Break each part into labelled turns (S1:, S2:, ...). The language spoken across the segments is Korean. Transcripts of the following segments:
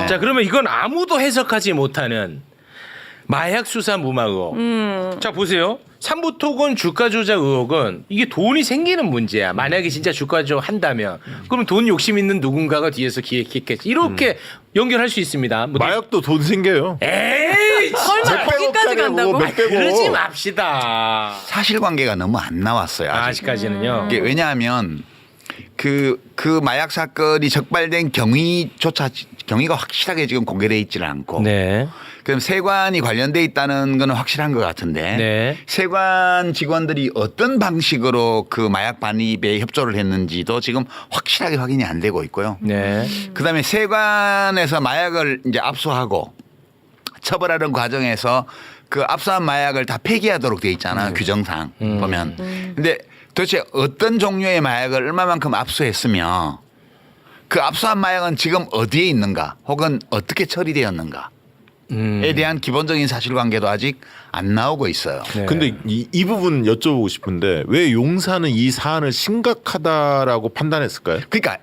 S1: 자, 그러면 이건 아무도 해석하지 못하는 마약 수사 무마 의혹. 자, 보세요. 삼부토건 주가 조작 의혹은 이게 돈이 생기는 문제야. 만약에 진짜 주가 조작 한다면 그럼 돈 욕심 있는 누군가가 뒤에서 기획했겠지. 이렇게 연결할 수 있습니다. 뭐
S2: 마약도 돈 생겨요.
S1: 에이,
S3: 설마 거기까지 간다고?
S1: 그러지 맙시다.
S4: 사실관계가 너무 안 나왔어요.
S1: 아직까지는요.
S4: 이게 왜냐하면 그 마약 사건이 적발된 경위가 확실하게 지금 공개돼 있지는 않고.
S1: 네.
S4: 그럼 세관이 관련돼 있다는 건 확실한 것 같은데
S1: 네.
S4: 세관 직원들이 어떤 방식으로 그 마약 반입에 협조를 했는지도 지금 확실하게 확인이 안 되고 있고요.
S1: 네.
S4: 그다음에 세관에서 마약을 이제 압수하고 처벌하는 과정에서 그 압수한 마약을 다 폐기하도록 돼 있잖아요. 규정상 보면. 근데 도대체 어떤 종류의 마약을 얼마만큼 압수했으며 그 압수한 마약은 지금 어디에 있는가 혹은 어떻게 처리되었는가 에 대한 기본적인 사실관계도 아직 안 나오고 있어요.
S1: 네.
S2: 근데 이 부분 여쭤보고 싶은데 왜 용사는 이 사안을 심각하다라고 판단했을까요?
S4: 그러니까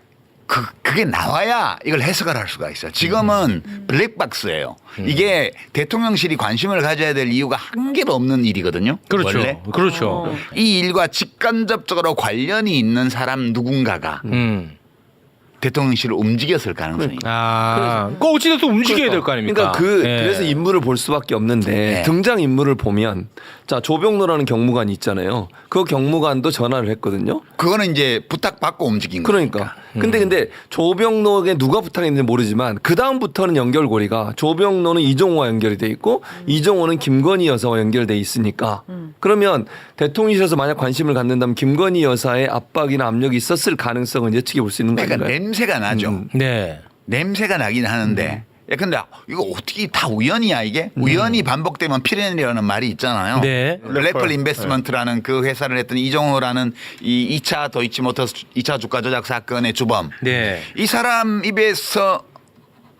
S4: 그게 나와야 이걸 해석을 할 수가 있어요. 지금은 블랙박스예요. 이게 대통령실이 관심을 가져야 될 이유가 한 개도 없는 일이거든요.
S1: 그렇죠.
S4: 원래.
S1: 그렇죠.
S4: 이 일과 직간접적으로 관련이 있는 사람 누군가가 대통령실을 움직였을 가능성이 있어요.
S1: 아, 그 어찌됐든 움직여야 될 거 아닙니까?
S5: 그러니까
S1: 예.
S5: 그래서 인물을 볼 수밖에 없는데
S4: 네.
S5: 등장 인물을 보면 자 조병로라는 경무관이 있잖아요. 그 경무관도 전화를 했거든요.
S4: 그거는 이제 부탁받고 움직인
S5: 그러니까.
S4: 거니까.
S5: 근데 조병로에게 누가 부탁했는지 모르지만 그 다음부터는 연결고리가 조병로는 이종호와 연결이 돼 있고 이종호는 김건희 여사와 연결돼 있으니까 그러면 대통령실에서 만약 관심을 갖는다면 김건희 여사의 압박이나 압력이 있었을 가능성은 예측해 볼 수 있는 거
S4: 그러니까
S5: 아닌가요?
S4: 냄새가 나죠.
S1: 네.
S4: 냄새가 나긴 하는데. 야, 근데 이거 어떻게 다 우연이야 이게? 우연이 반복되면 필연이라는 말이 있잖아요.
S1: 네.
S4: 래플 인베스트먼트라는 그 회사를 했던 이종호라는 이 2차 도이치모터스 2차 주가 조작 사건의 주범.
S1: 네.
S4: 이 사람 입에서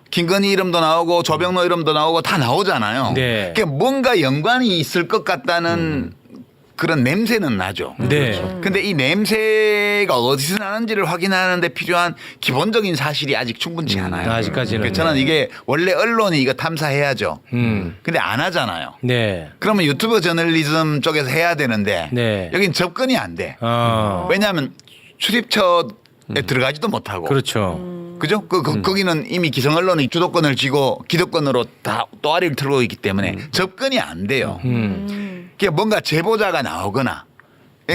S4: 김건희 이름도 나오고 조병로 이름도 나오고 다 나오잖아요.
S1: 네.
S4: 그러니까 뭔가 연관이 있을 것 같다는 그런 냄새는 나죠.
S1: 네.
S4: 근데 이 냄새가 어디서 나는지를 확인하는 데 필요한 기본적인 사실이 아직 충분치 않아요.
S1: 아직까지는.
S4: 그래서 저는 이게 원래 언론이 이거 탐사해야죠.
S1: 음.
S4: 근데 안 하잖아요.
S1: 네.
S4: 그러면 유튜브 저널리즘 쪽에서 해야 되는데
S1: 네.
S4: 여긴 접근이 안 돼. 왜냐하면 출입처에 들어가지도 못하고.
S1: 그렇죠.
S4: 그죠? 거기는 이미 기성 언론이 주도권을 쥐고 기득권으로 다 또아리를 틀고 있기 때문에 접근이 안 돼요. 그게 뭔가 제보자가 나오거나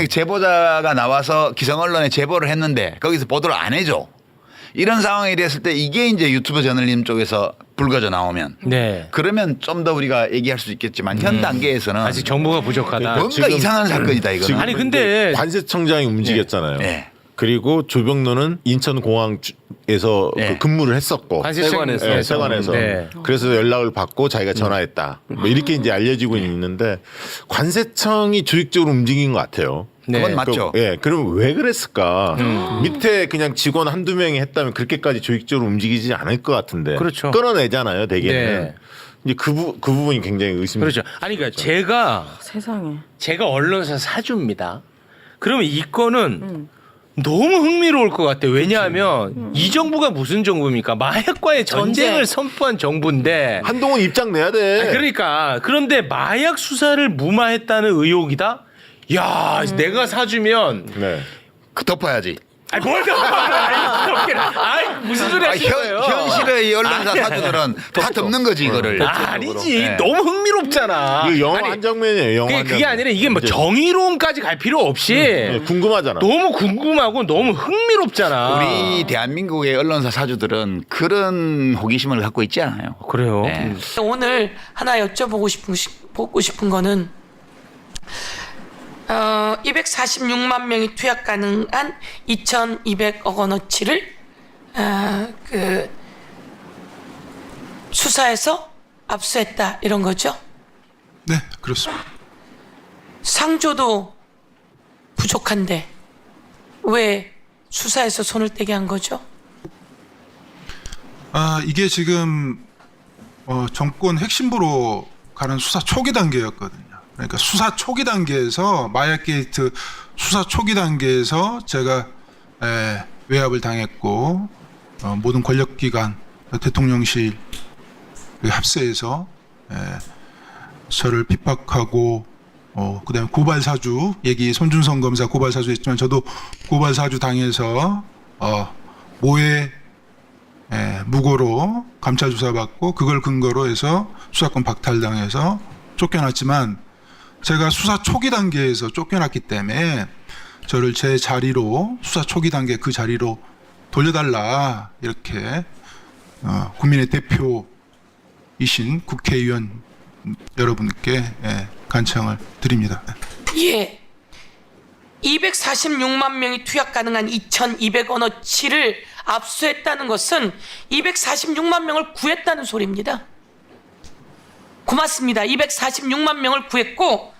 S4: 제보자가 나와서 기성 언론에 제보를 했는데 거기서 보도를 안 해줘. 이런 상황이 됐을 때 이게 이제 유튜브 저널리즘 쪽에서 불거져 나오면
S1: 네.
S4: 그러면 좀 더 우리가 얘기할 수 있겠지만 현 단계에서는
S1: 아직 정보가 부족하다.
S4: 뭔가
S2: 지금-
S4: 이상한 사건이다 이거는.
S2: 지금
S1: 아니 근데
S2: 관세청장이 움직였잖아요.
S4: 네.
S2: 그리고 조병로는 인천공항에서
S4: 네.
S2: 그 근무를 했었고
S5: 세관에서.
S2: 네, 세관에서
S1: 네.
S2: 그래서 연락을 받고 자기가 전화했다. 뭐 이렇게 이제 알려지고 있는데 관세청이 조직적으로 움직인 것 같아요.
S1: 네.
S4: 그건 맞죠.
S2: 예, 그럼 왜 그랬을까? 밑에 그냥 직원 한두 명이 했다면 그렇게까지 조직적으로 움직이지 않을 것 같은데.
S1: 그렇죠.
S2: 끌어내잖아요, 대개는.
S1: 네.
S2: 이제 그 부분이 굉장히 의심.
S1: 그렇죠. 아니 그러니까
S3: 세상에.
S1: 제가 언론사 사주입니다. 그러면 이 건은 너무 흥미로울 것 같아요. 왜냐하면 이 정부가 무슨 정부입니까? 마약과의 전쟁을 선포한 정부인데.
S2: 한동훈 입장 내야 돼.
S1: 그러니까 그런데 마약 수사를 무마했다는 의혹이다. 야, 내가 사주면
S2: 네.
S4: 그 덮어야지.
S1: 아니 뭘 아니 무슨 소리 하시는 거예요?
S4: 현실의 이 언론사 사주들은 다 덮는 거지 이거를.
S1: 아니지.
S4: 네.
S1: 너무 흥미롭잖아.
S2: 이거 영화
S1: 아니,
S2: 한 장면이에요. 영화 한
S1: 그게
S2: 장면.
S1: 아니라 이게 뭐 정의로움까지 갈 필요 없이
S2: 네, 궁금하잖아.
S1: 너무 궁금하고 너무 흥미롭잖아.
S4: 우리 대한민국의 언론사 사주들은 그런 호기심을 갖고 있지 않아요.
S1: 그래요.
S4: 네.
S6: 오늘 하나 여쭤보고 싶은 거는 246만 명이 투약 가능한 2,200억 원어치를 그 수사해서 압수했다 이런 거죠?
S7: 네, 그렇습니다.
S6: 상조도 부족한데 왜 수사에서 손을 떼게 한 거죠?
S7: 이게 지금 정권 핵심부로 가는 수사 초기 단계였거든요. 그러니까 수사 초기 단계에서 마약 게이트 수사 초기 단계에서 제가 외압을 당했고 모든 권력기관 대통령실 합세해서 저를 핍박하고 그다음에 고발 사주 얘기 손준성 검사 고발 사주 했지만 저도 고발 사주 당해서 모해 무고로 감찰 조사 받고 그걸 근거로 해서 수사권 박탈당해서 쫓겨났지만 제가 수사 초기 단계에서 쫓겨났기 때문에 저를 제 자리로 수사 초기 단계 그 자리로 돌려달라 이렇게 국민의 대표이신 국회의원 여러분께 간청을 드립니다.
S6: 예. 246만 명이 투약 가능한 2,200원어치를 압수했다는 것은 246만 명을 구했다는 소리입니다. 고맙습니다. 246만 명을 구했고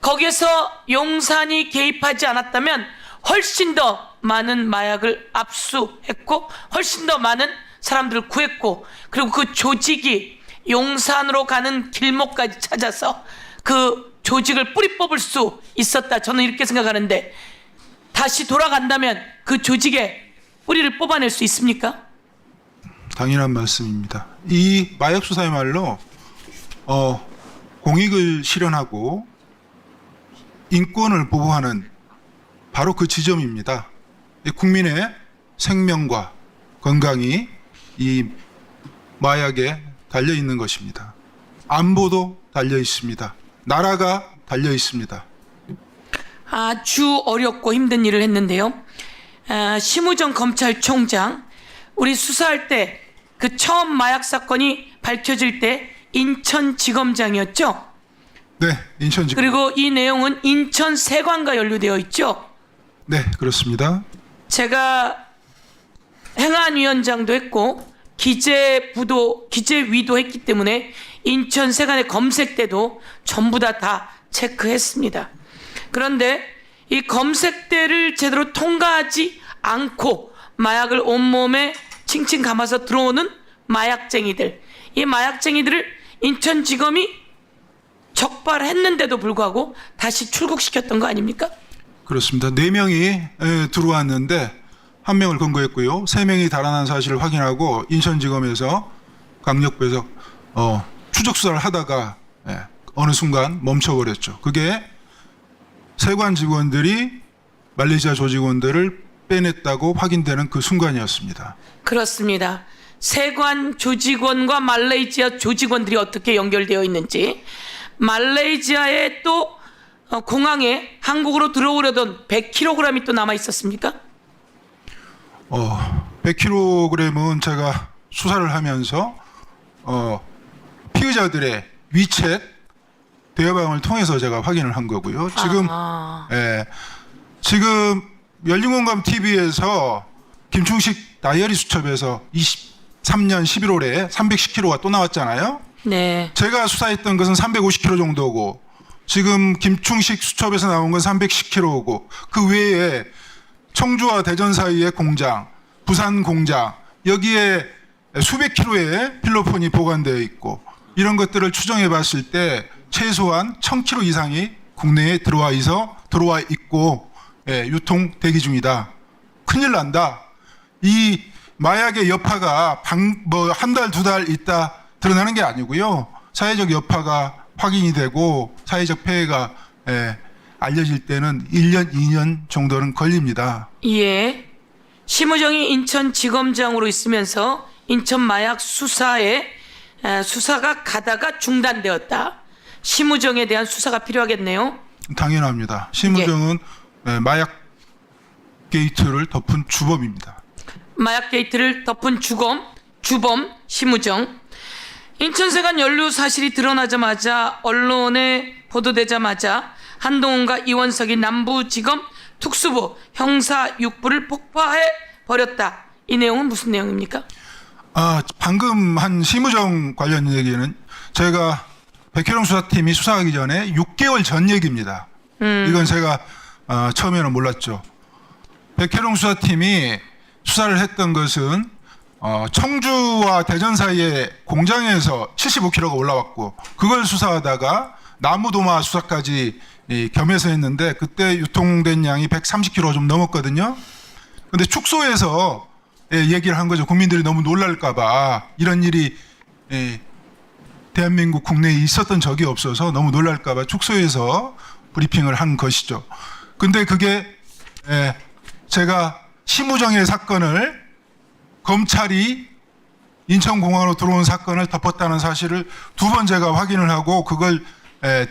S6: 거기에서 용산이 개입하지 않았다면 훨씬 더 많은 마약을 압수했고 훨씬 더 많은 사람들을 구했고 그리고 그 조직이 용산으로 가는 길목까지 찾아서 그 조직을 뿌리 뽑을 수 있었다. 저는 이렇게 생각하는데 다시 돌아간다면 그 조직의 뿌리를 뽑아낼 수 있습니까?
S7: 당연한 말씀입니다. 이 마약 수사야말로 공익을 실현하고 인권을 보호하는 바로 그 지점입니다. 국민의 생명과 건강이 이 마약에 달려 있는 것입니다. 안보도 달려 있습니다. 나라가 달려 있습니다.
S6: 아주 어렵고 힘든 일을 했는데요. 심우정 검찰총장 우리 수사할 때 그 처음 마약 사건이 밝혀질 때 인천지검장이었죠.
S7: 네, 인천지검.
S6: 그리고 이 내용은 인천세관과 연루되어 있죠.
S7: 네, 그렇습니다.
S6: 제가 행안위원장도 했고 기재위도 했기 때문에 인천세관의 검색 때도 전부 다 체크했습니다. 그런데 이 검색대를 제대로 통과하지 않고 마약을 온몸에 칭칭 감아서 들어오는 마약쟁이들, 이 마약쟁이들을 인천지검이 적발했는데도 불구하고 다시 출국시켰던 거 아닙니까?
S7: 그렇습니다. 4명이 들어왔는데 1명을 검거했고요. 3명이 달아난 사실을 확인하고 인천지검에서 강력부에서 추적 수사를 하다가 어느 순간 멈춰버렸죠. 그게 세관 직원들이 말레이시아 조직원들을 빼냈다고 확인되는 그 순간이었습니다.
S6: 그렇습니다. 세관 조직원과 말레이시아 조직원들이 어떻게 연결되어 있는지, 말레이시아의 또 공항에 한국으로 들어오려던 100kg이 또 남아 있었습니까?
S7: 100kg은 제가 수사를 하면서 피의자들의 위챗 대화방을 통해서 제가 확인을 한 거고요. 지금 열린공감 TV에서 김충식 다이어리 수첩에서 23년 11월에 310kg가 또 나왔잖아요.
S6: 네.
S7: 제가 수사했던 것은 350kg 정도고 지금 김충식 수첩에서 나온 건 310kg고 그 외에 청주와 대전 사이의 공장, 부산 공장 여기에 수백 킬로의 필로폰이 보관되어 있고 이런 것들을 추정해 봤을 때 최소한 1000kg 이상이 국내에 들어와 있고 유통 대기 중이다. 큰일 난다. 이 마약의 여파가 한 달, 2달 있다 드러나는 게 아니고요. 사회적 여파가 확인이 되고 사회적 폐해가 알려질 때는 1년, 2년 정도는 걸립니다.
S6: 예. 심우정이 인천지검장으로 있으면서 인천 마약 수사에 수사가 가다가 중단되었다. 심우정에 대한 수사가 필요하겠네요.
S7: 당연합니다. 심우정은 마약 게이트를 덮은 주범입니다.
S6: 마약 게이트를 덮은 주범 심우정. 인천세관 연루 사실이 드러나자마자 언론에 보도되자마자 한동훈과 이원석이 남부지검 특수부 형사 6부를 폭파해 버렸다. 이 내용은 무슨 내용입니까?
S7: 방금 한 심우정 관련 얘기는 제가 백혜령 수사팀이 수사하기 전에 6개월 전 얘기입니다. 이건 제가 처음에는 몰랐죠. 백혜령 수사팀이 수사를 했던 것은 청주와 대전 사이에 공장에서 75kg가 올라왔고 그걸 수사하다가 나무도마 수사까지 겸해서 했는데 그때 유통된 양이 130kg 좀 넘었거든요. 근데 축소해서 얘기를 한 거죠. 국민들이 너무 놀랄까봐 이런 일이 대한민국 국내에 있었던 적이 없어서 너무 놀랄까봐 축소해서 브리핑을 한 것이죠. 근데 그게 제가 심우정의 사건을 검찰이 인천공항으로 들어온 사건을 덮었다는 사실을 두 번 제가 확인을 하고 그걸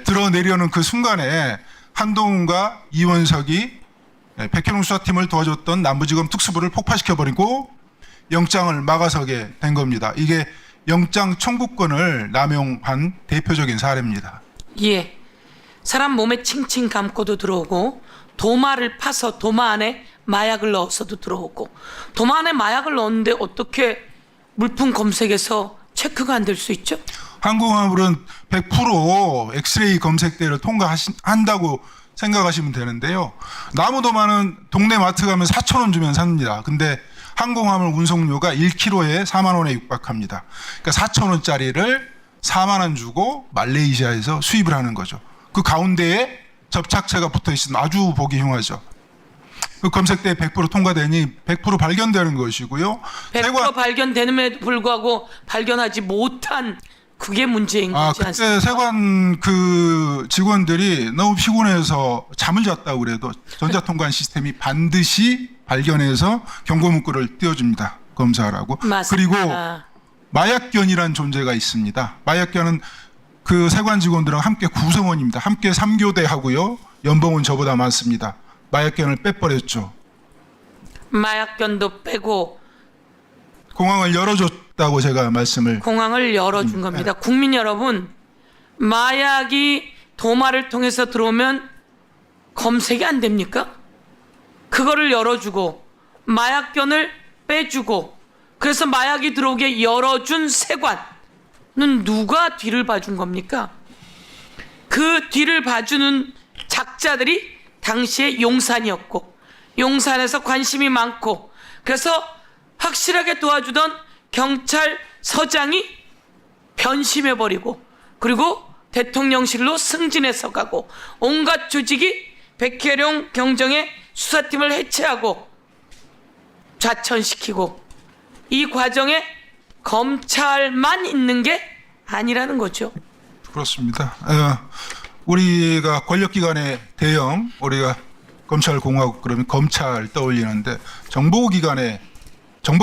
S7: 드러내려는 그 순간에 한동훈과 이원석이 백현웅 수사팀을 도와줬던 남부지검 특수부를 폭파시켜버리고 영장을 막아서게 된 겁니다. 이게 영장 청구권을 남용한 대표적인 사례입니다.
S6: 예. 사람 몸에 칭칭 감고도 들어오고 도마를 파서 도마 안에 마약을 넣어서도 들어오고 도마 안에 마약을 넣었는데 어떻게 물품 검색에서 체크가 안 될 수 있죠?
S7: 항공화물은 100% 엑스레이 검색대를 통과한다고 생각하시면 되는데요. 나무도마는 동네 마트 가면 4,000원 주면 삽니다. 근데 항공화물 운송료가 1kg에 4만 원에 육박합니다. 그러니까 4,000원짜리를 4만 원 주고 말레이시아에서 수입을 하는 거죠. 그 가운데에 접착체가 붙어 있으면 아주 보기 흉하죠. 그 검색대에 100% 통과되니 100% 발견되는 것이고요.
S6: 100% 발견되는에도 불구하고 발견하지 못한 그게 문제인 거지
S7: 그때
S6: 않습니까?
S7: 세관 그 직원들이 너무 피곤해서 잠을 잤다고 그래도 전자통관 시스템이 반드시 발견해서 경고 문구를 띄워줍니다. 검사하라고.
S6: 맞습니다.
S7: 그리고 마약견이라는 존재가 있습니다. 마약견은 그 세관 직원들랑 함께 구성원입니다. 함께 3교대 하고요. 연봉은 저보다 많습니다. 마약견을 빼버렸죠.
S6: 마약견도 빼고
S7: 공항을 열어줬다고 제가 말씀을.
S6: 공항을 열어준 겁니다. 국민 여러분, 마약이 도마를 통해서 들어오면 검색이 안 됩니까? 그거를 열어주고 마약견을 빼주고 그래서 마약이 들어오게 열어준 세관은 누가 뒤를 봐준 겁니까? 그 뒤를 봐주는 작자들이 당시에 용산이었고 용산에서 관심이 많고 그래서 확실하게 도와주던 경찰서장이 변심해버리고 그리고 대통령실로 승진해서 가고 온갖 조직이 백혜룡 경정의 수사팀을 해체하고 좌천시키고 이 과정에 검찰만 있는 게 아니라는 거죠.
S7: 그렇습니다. 우리가 권력기관의 대형, 우리가 검찰공화국 그러면 검찰 떠올리는데 정보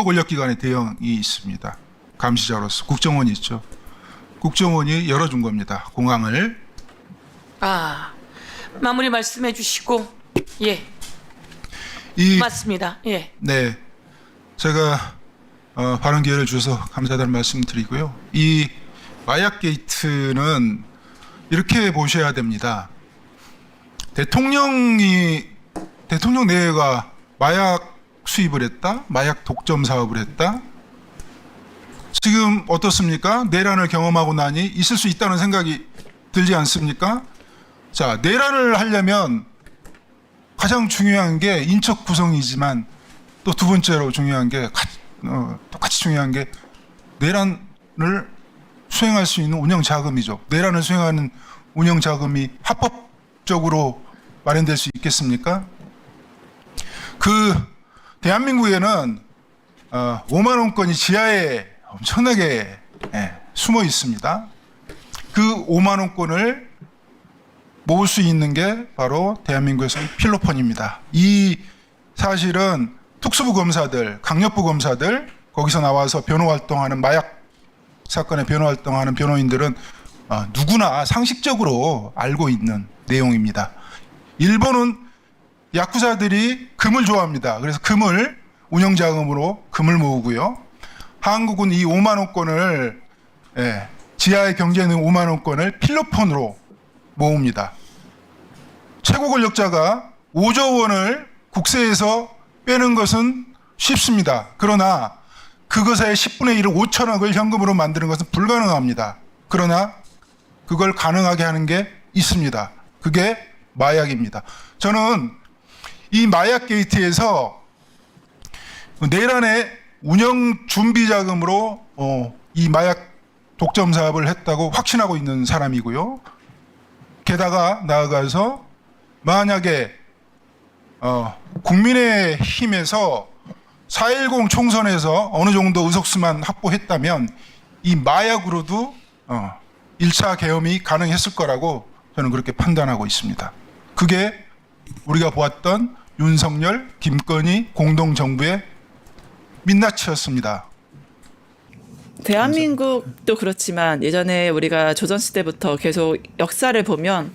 S7: 권력기관의 대형이 있습니다. 감시자로서 국정원이 있죠. 국정원이 열어준 겁니다. 공항을.
S6: 마무리 말씀해 주시고 예 맞습니다. 예.
S7: 네, 제가 발언 기회를 주셔서 감사하다는 말씀드리고요. 이 마약 게이트는 이렇게 보셔야 됩니다. 대통령 내외가 마약 수입을 했다, 마약 독점 사업을 했다. 지금 어떻습니까? 내란을 경험하고 나니 있을 수 있다는 생각이 들지 않습니까? 자, 내란을 하려면 가장 중요한 게 인적 구성이지만 또 두 번째로 중요한 게 똑같이 중요한 게 내란을 수행할 수 있는 운영 자금이죠. 내란을 수행하는 운영 자금이 합법적으로 마련될 수 있겠습니까? 그 대한민국에는 5만 원권이 지하에 엄청나게 숨어 있습니다. 그 5만 원권을 모을 수 있는 게 바로 대한민국에서는 필로폰입니다. 이 사실은 특수부 검사들, 강력부 검사들, 거기서 나와서 변호 활동하는 마약 사건의 변호 활동하는 변호인들은 누구나 상식적으로 알고 있는 내용입니다. 일본은 야쿠자들이 금을 좋아합니다. 그래서 금을 운영자금으로 금을 모으고요. 한국은 이 5만 원권을 지하에 경제는 5만 원권을 필로폰으로 모읍니다. 최고 권력자가 5조 원을 국세에서 빼는 것은 쉽습니다. 그러나 그것의 10분의 1을 5천억을 현금으로 만드는 것은 불가능합니다. 그러나 그걸 가능하게 하는 게 있습니다. 그게 마약입니다. 저는 이 마약 게이트에서 내란의 운영 준비 자금으로 이 마약 독점 사업을 했다고 확신하고 있는 사람이고요. 게다가 나아가서 만약에 국민의힘에서 4.10 총선에서 어느 정도 의석수만 확보했다면 이 마약으로도 1차 계엄이 가능했을 거라고 저는 그렇게 판단하고 있습니다. 그게 우리가 보았던 윤석열, 김건희 공동정부의 민낯이었습니다.
S3: 대한민국도 그렇지만 예전에 우리가 조선시대부터 계속 역사를 보면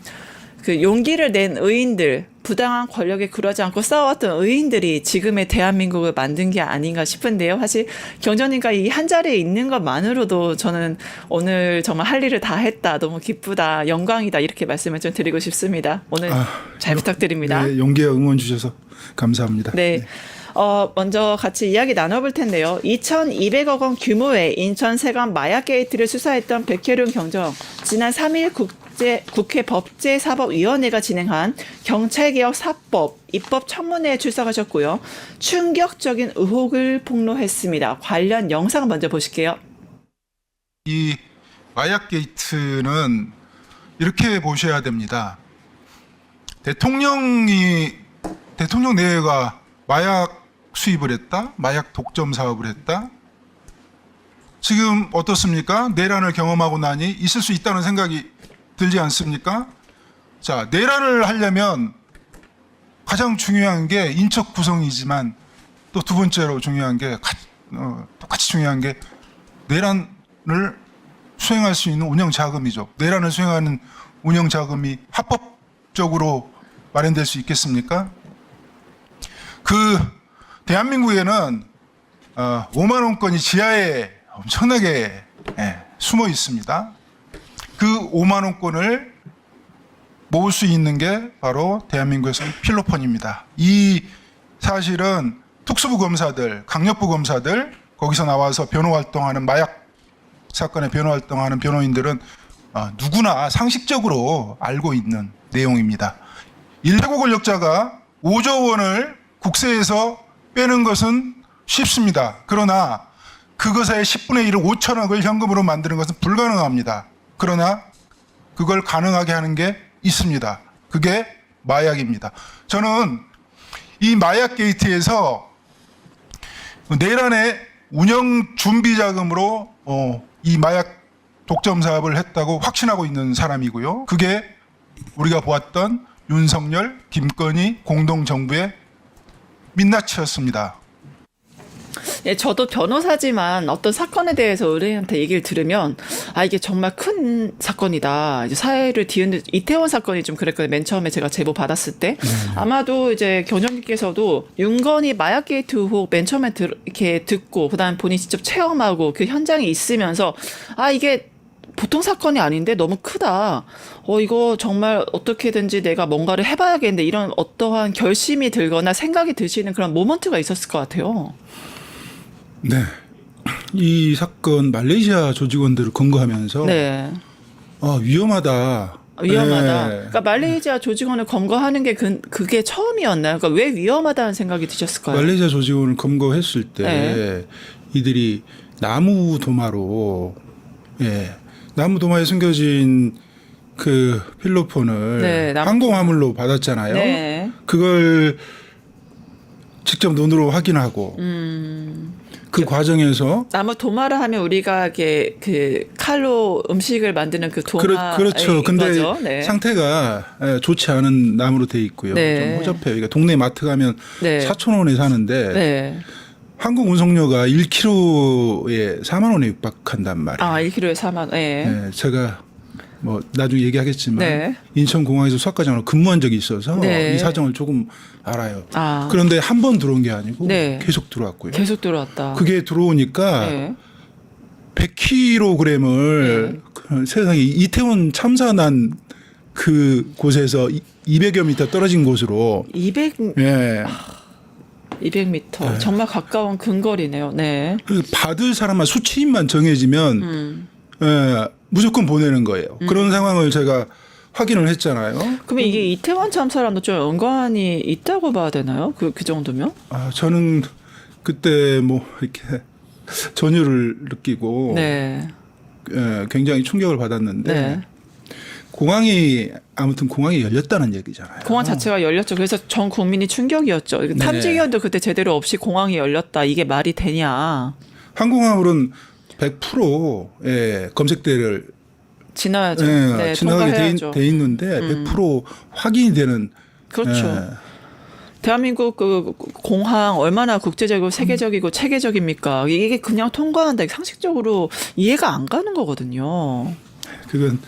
S3: 그 용기를 낸 의인들, 부당한 권력에 굴하지 않고 싸웠던 의인들이 지금의 대한민국을 만든 게 아닌가 싶은데요. 사실 경전님과 이 한 자리에 있는 것만으로도 저는 오늘 정말 할 일을 다 했다, 너무 기쁘다, 영광이다 이렇게 말씀을 좀 드리고 싶습니다. 오늘 잘 부탁드립니다.
S7: 네, 용기와 응원 주셔서 감사합니다.
S3: 네. 먼저 같이 이야기 나눠볼 텐데요. 2,200억 원 규모의 인천 세관 마약 게이트를 수사했던 백혜룡 경정. 지난 3일 국회 법제사법위원회가 진행한 경찰개혁 4법 입법 청문회에 출석하셨고요. 충격적인 의혹을 폭로했습니다. 관련 영상 먼저 보실게요.
S7: 이 마약 게이트는 이렇게 보셔야 됩니다. 대통령 내외가 마약 수입을 했다, 마약 독점 사업을 했다. 지금 어떻습니까? 내란을 경험하고 나니 있을 수 있다는 생각이 들지 않습니까? 자, 내란을 하려면 가장 중요한 게 인적 구성이지만 또 두 번째로 중요한 게 똑같이 중요한 게 내란을 수행할 수 있는 운영 자금이죠. 내란을 수행하는 운영 자금이 합법적으로 마련될 수 있겠습니까? 대한민국에는 5만 원권이 지하에 엄청나게 숨어 있습니다. 그 5만 원권을 모을 수 있는 게 바로 대한민국에서 필로폰입니다. 이 사실은 특수부 검사들, 강력부 검사들, 거기서 나와서 변호 활동하는 마약 사건의 변호 활동하는 변호인들은 누구나 상식적으로 알고 있는 내용입니다. 일부 권력자가 5조 원을 국세에서 빼는 것은 쉽습니다. 그러나 그것의 10분의 1을 5천억을 현금으로 만드는 것은 불가능합니다. 그러나 그걸 가능하게 하는 게 있습니다. 그게 마약입니다. 저는 이 마약 게이트에서 내란의 운영 준비 자금으로 이 마약 독점 사업을 했다고 확신하고 있는 사람이고요. 그게 우리가 보았던 윤석열, 김건희 공동정부의 민낯이었습니다.
S3: 예, 저도 변호사지만 어떤 사건에 대해서 의뢰인한테 얘기를 들으면 이게 정말 큰 사건이다. 이제 사회를 뒤흔든 이태원 사건이 좀 그랬거든요. 맨 처음에 제가 제보 받았을 때 아마도 이제 경정님께서도 윤건희 마약 게이트 의혹 맨 처음에 이렇게 듣고 그다음 본인이 직접 체험하고 그 현장에 있으면서 이게 보통 사건이 아닌데 너무 크다. 이거 정말 어떻게든지 내가 뭔가를 해봐야겠는데 이런 어떠한 결심이 들거나 생각이 드시는 그런 모먼트가 있었을 것 같아요.
S8: 네. 이 사건 말레이시아 조직원들을 검거하면서
S3: 네.
S8: 위험하다.
S3: 위험하다.
S8: 네.
S3: 그러니까 말레이시아 조직원을 검거하는 게 그게 처음이었나요? 그러니까 왜 위험하다는 생각이 드셨을까요?
S8: 말레이시아 조직원을 검거했을 때
S3: 네.
S8: 이들이 나무 도마로 나무 도마에 숨겨진 그 필로폰을
S3: 네,
S8: 항공화물로 받았잖아요.
S3: 네.
S8: 그걸 직접 눈으로 확인하고 그 과정에서
S3: 나무 도마를 하면 우리가 이렇게 그 칼로 음식을 만드는 그 도마
S8: 그렇죠. 근데
S3: 거죠. 네.
S8: 상태가 좋지 않은 나무로 돼 있고요.
S3: 네.
S8: 좀 허접해요. 그러니까 동네 마트 가면
S3: 네.
S8: 4,000원에 사는데
S3: 네.
S8: 항공 운송료가 1kg에 4만 원에 육박한단 말이에요.
S3: 1kg에 4만 원. 네.
S8: 네, 제가 뭐 나중에 얘기하겠지만
S3: 네.
S8: 인천공항에서 수학과장으로 근무한 적이 있어서
S3: 네.
S8: 이 사정을 조금 알아요.
S3: 아.
S8: 그런데 한 번 들어온 게 아니고
S3: 네.
S8: 계속 들어왔고요.
S3: 계속 들어왔다.
S8: 그게 들어오니까
S3: 네.
S8: 100kg을 세상에 이태원 참사 난 그 곳에서 200여 미터 떨어진 곳으로
S3: 200m 정말 가까운 근거리네요. 네.
S8: 그래서 받을 사람만 수치인만 정해지면 무조건 보내는 거예요. 그런 상황을 제가 확인을 했잖아요.
S3: 그러면 이게 이태원 참사랑도 좀 연관이 있다고 봐야 되나요? 그 정도면?
S8: 저는 그때 뭐 이렇게 전율을 느끼고
S3: 네.
S8: 굉장히 충격을 받았는데
S3: 네.
S8: 공항이 열렸다는 얘기잖아요.
S3: 공항 자체가 열렸죠. 그래서 전 국민이 충격이었죠. 탐지기원도 그때 제대로 없이 공항이 열렸다. 이게 말이 되냐.
S8: 항공화물은 100% 검색대를
S3: 지나야죠. 네,
S8: 지나가게
S3: 통과해야죠.
S8: 돼 있는데 100% 확인이 되는.
S3: 그렇죠. 대한민국 그 공항 얼마나 국제적이고 세계적이고 체계적입니까? 이게 그냥 통과한다. 상식적으로 이해가 안 가는 거거든요.
S8: 그건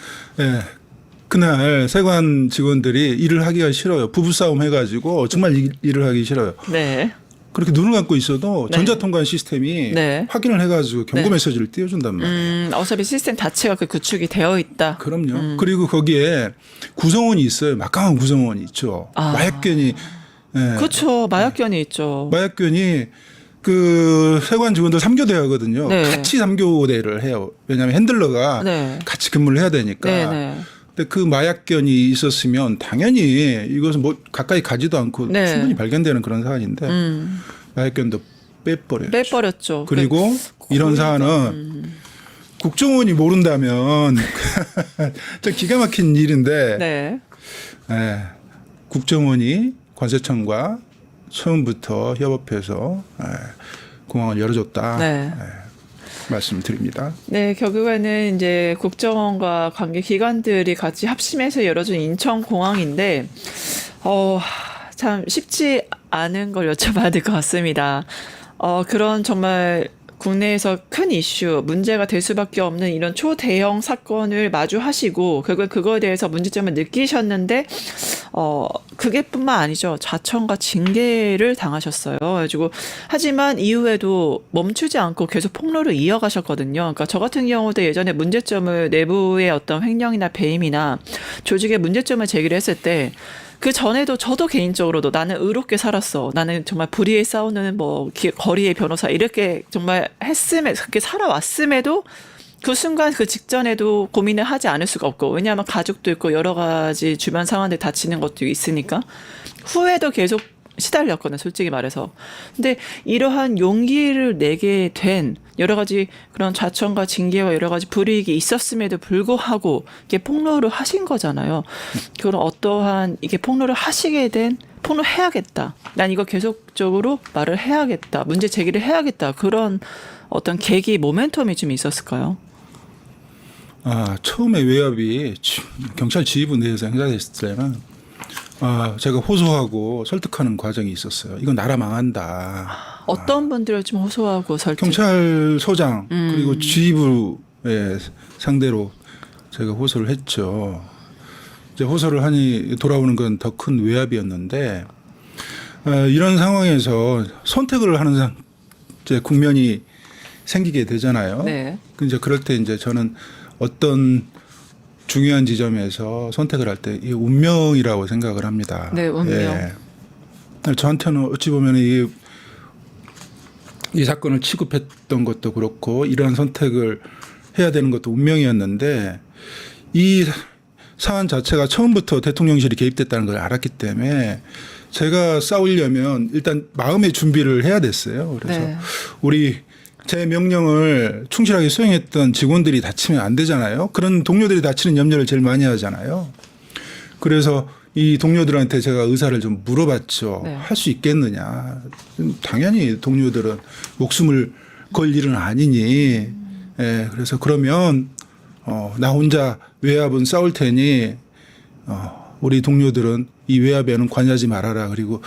S8: 그날 세관 직원들이 일을 하기가 싫어요. 부부싸움 해가지고 정말 일을 하기 싫어요.
S3: 네.
S8: 그렇게 눈을 감고 있어도
S3: 네.
S8: 전자통관 시스템이
S3: 네.
S8: 확인을 해가지고 경고
S3: 네.
S8: 메시지를 띄워준단 말이에요.
S3: 어차피 시스템 자체가 그 구축이 되어 있다.
S8: 그럼요. 그리고 거기에 구성원이 있어요. 막강한 구성원이 있죠.
S3: 아.
S8: 마약견이.
S3: 그렇죠. 마약견이 있죠.
S8: 마약견이 그 세관 직원들 3교대 하거든요.
S3: 네.
S8: 같이 3교대를 해요. 왜냐하면 핸들러가
S3: 네.
S8: 같이 근무를 해야 되니까.
S3: 네, 네.
S8: 근데 그 마약견이 있었으면 당연히 이것은 뭐 가까이 가지도 않고
S3: 네.
S8: 충분히 발견되는 그런 사안인데 마약견도 빼버려요.
S3: 빼버렸죠.
S8: 그리고 이런 사안은 국정원이 모른다면 좀 기가 막힌 일인데
S3: 네.
S8: 국정원이 관세청과 처음부터 협업해서 공항을 열어줬다.
S3: 네.
S8: 말씀드립니다.
S3: 네, 결국에는 이제 국정원과 관계 기관들이 같이 합심해서 열어준 인천공항인데, 참 쉽지 않은 걸 여쭤봐야 될 것 같습니다. 그런 정말 국내에서 큰 이슈, 문제가 될 수밖에 없는 이런 초대형 사건을 마주하시고, 결국에 그거에 대해서 문제점을 느끼셨는데, 그게 뿐만 아니죠. 자청과 징계를 당하셨어요. 그래가지고, 하지만 이후에도 멈추지 않고 계속 폭로를 이어가셨거든요. 그러니까 저 같은 경우도 예전에 문제점을 내부의 어떤 횡령이나 배임이나 조직의 문제점을 제기를 했을 때, 그 전에도 저도 개인적으로도 나는 의롭게 살았어. 나는 정말 불의에 싸우는 거리의 변호사 이렇게 정말 그렇게 살아왔음에도 그 순간 그 직전에도 고민을 하지 않을 수가 없고, 왜냐하면 가족도 있고 여러 가지 주변 상황들 다치는 것도 있으니까 후회도 계속 시달렸거든요, 솔직히 말해서. 근데 이러한 용기를 내게 된 여러 가지 그런 자청과 징계와 여러 가지 불이익이 있었음에도 불구하고 이게 폭로를 하신 거잖아요. 그런 어떠한 이게 폭로를 하시게 된 폭로해야겠다. 난 이거 계속적으로 말을 해야겠다. 문제 제기를 해야겠다. 그런 어떤 계기 모멘텀이 좀 있었을까요?
S8: 처음에 외압이 경찰 지휘부 내에서 행사됐을 때는 제가 호소하고 설득하는 과정이 있었어요. 이건 나라 망한다.
S3: 어떤 분들을 좀 호소하고 설득?
S8: 경찰서장 그리고 지휘부의 상대로 제가 호소를 했죠. 이제 호소를 하니 돌아오는 건 더 큰 외압이었는데 이런 상황에서 선택을 하는 이제 국면이 생기게 되잖아요.
S3: 네.
S8: 이제 그럴 때 이제 저는 어떤 중요한 지점에서 선택을 할 때 이 운명이라고 생각을 합니다.
S3: 네, 운명.
S8: 저한테는 어찌 보면 이 사건을 취급했던 것도 그렇고 이러한 선택을 해야 되는 것도 운명이었는데 이 사안 자체가 처음부터 대통령실이 개입됐다는 걸 알았기 때문에 제가 싸우려면 일단 마음의 준비를 해야 됐어요. 그래서
S3: 네.
S8: 제 명령을 충실하게 수행했던 직원들이 다치면 안 되잖아요. 그런 동료들이 다치는 염려를 제일 많이 하잖아요. 그래서 이 동료들한테 제가 의사를 좀 물어봤죠.
S3: 네.
S8: 할 수 있겠느냐. 당연히 동료들은 목숨을 걸 일은 아니니. 그래서 그러면 나 혼자 외압은 싸울 테니 우리 동료들은 이 외압에는 관여하지 말아라. 그리고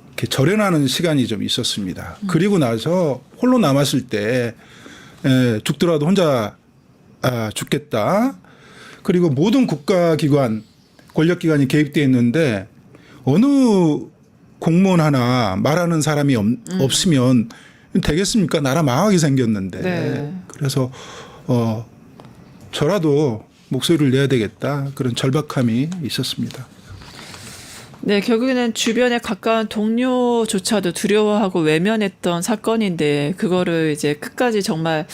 S8: 이렇게 절연하는 시간이 좀 있었습니다. 그리고 나서 홀로 남았을 때 죽더라도 혼자 죽겠다. 그리고 모든 국가기관, 권력기관이 개입되어 있는데 어느 공무원 하나 말하는 사람이 없으면 되겠습니까? 나라 망하게 생겼는데.
S3: 네.
S8: 그래서 저라도 목소리를 내야 되겠다. 그런 절박함이 있었습니다.
S3: 네, 결국에는 주변에 가까운 동료조차도 두려워하고 외면했던 사건인데 그거를 이제 끝까지 정말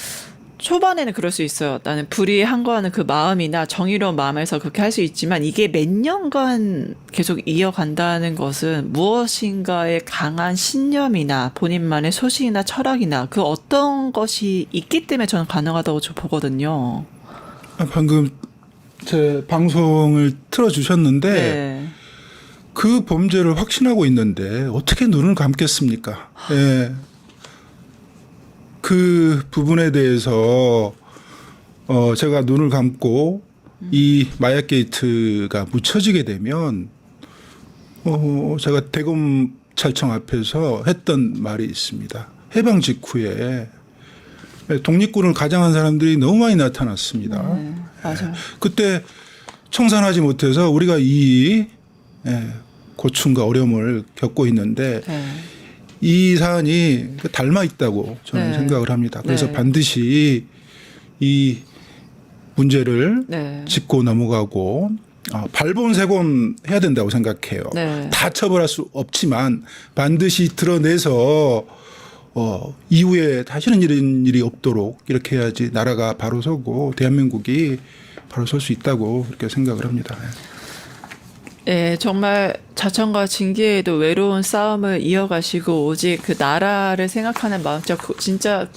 S3: 초반에는 그럴 수 있어요. 나는 불의한 거하는 그 마음이나 정의로운 마음에서 그렇게 할 수 있지만 이게 몇 년간 계속 이어간다는 것은 무엇인가의 강한 신념이나 본인만의 소신이나 철학이나 그 어떤 것이 있기 때문에 저는 가능하다고 보거든요.
S8: 방금 제 방송을 틀어주셨는데
S3: 네.
S8: 그 범죄를 확신하고 있는데 어떻게 눈을 감겠습니까? 예. 그 부분에 대해서 제가 눈을 감고 이 마약 게이트가 묻혀지게 되면 제가 대검찰청 앞에서 했던 말이 있습니다. 해방 직후에 독립군을 가장한 사람들이 너무 많이 나타났습니다.
S3: 맞아요.
S8: 그때 청산하지 못해서 우리가 이 고충과 어려움을 겪고 있는데
S3: 네.
S8: 이 사안이 닮아 있다고 저는
S3: 네.
S8: 생각을 합니다. 그래서
S3: 네.
S8: 반드시 이 문제를
S3: 네.
S8: 짚고 넘어가고 발본색원 해야 된다고 생각해요.
S3: 네.
S8: 다 처벌할 수 없지만 반드시 드러내서 이후에 다시는 이런 일이 없도록 이렇게 해야지 나라가 바로 서고 대한민국이 바로 설 수 있다고 그렇게 생각을 합니다.
S3: 예, 정말 자청과 징계에도 외로운 싸움을 이어가시고 오직 그 나라를 생각하는 마음, 진짜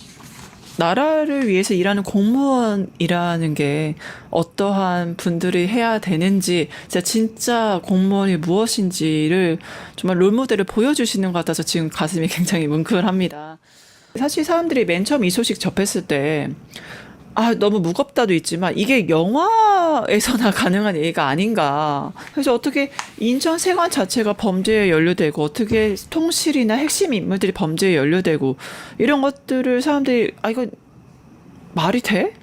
S3: 나라를 위해서 일하는 공무원이라는 게 어떠한 분들이 해야 되는지, 진짜 공무원이 무엇인지를 정말 롤모델을 보여주시는 것 같아서 지금 가슴이 굉장히 뭉클합니다. 사실 사람들이 맨 처음 이 소식 접했을 때 너무 무겁다도 있지만 이게 영화에서나 가능한 얘기가 아닌가. 그래서 어떻게 인천 세관 자체가 범죄에 연루되고 어떻게 통실이나 핵심 인물들이 범죄에 연루되고 이런 것들을 사람들이 이거 말이 돼?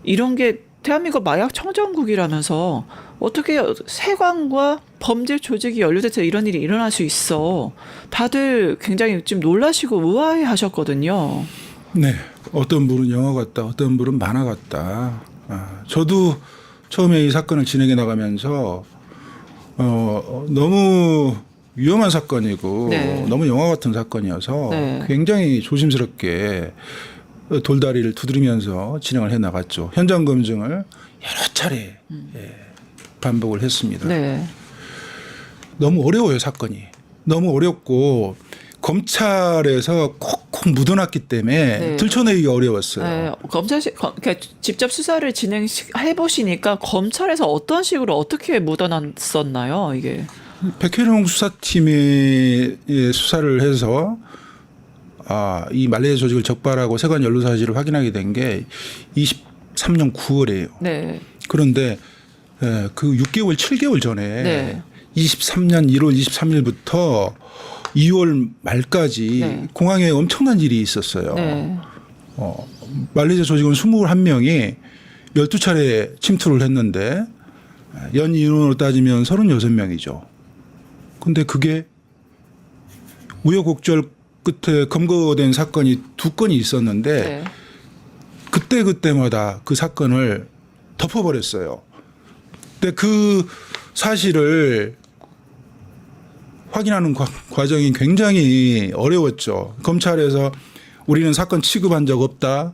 S3: 이런 게 대한민국 마약 청정국이라면서 어떻게 세관과 범죄 조직이 연루돼서 이런 일이 일어날 수 있어. 다들 굉장히 좀 놀라시고 의아해 하셨거든요.
S8: 네. 어떤 분은 영화 같다, 어떤 분은 만화 같다. 저도 처음에 이 사건을 진행해 나가면서 너무 위험한 사건이고
S3: 네.
S8: 너무 영화 같은 사건이어서
S3: 네.
S8: 굉장히 조심스럽게 돌다리를 두드리면서 진행을 해 나갔죠. 현장 검증을 여러 차례 반복을 했습니다.
S3: 네.
S8: 너무 어려워요, 사건이. 너무 어렵고 검찰에서 콕콕 묻어놨기 때문에
S3: 네.
S8: 들춰내기가 어려웠어요.
S3: 네, 그러니까 직접 수사를 진행해 보시니까 검찰에서 어떤 식으로 어떻게 묻어놨었나요, 이게?
S8: 백혜령 수사팀이 수사를 해서 이 말레이시아 조직을 적발하고 세관 연루 사실을 확인하게 된 게 23년 9월이에요.
S3: 네.
S8: 그런데 그 6개월, 7개월 전에
S3: 네.
S8: 23년 1월 23일부터 2월 말까지
S3: 네.
S8: 공항에 엄청난 일이 있었어요.
S3: 네.
S8: 말레이시아 조직원 21명이 12차례 침투를 했는데 연 인원으로 따지면 36명이죠. 근데 그게 우여곡절 끝에 검거된 사건이 2건이 있었는데
S3: 네.
S8: 그때마다 그 사건을 덮어버렸어요. 근데 그 사실을 확인하는 과정이 굉장히 어려웠죠. 검찰에서 우리는 사건 취급한 적 없다.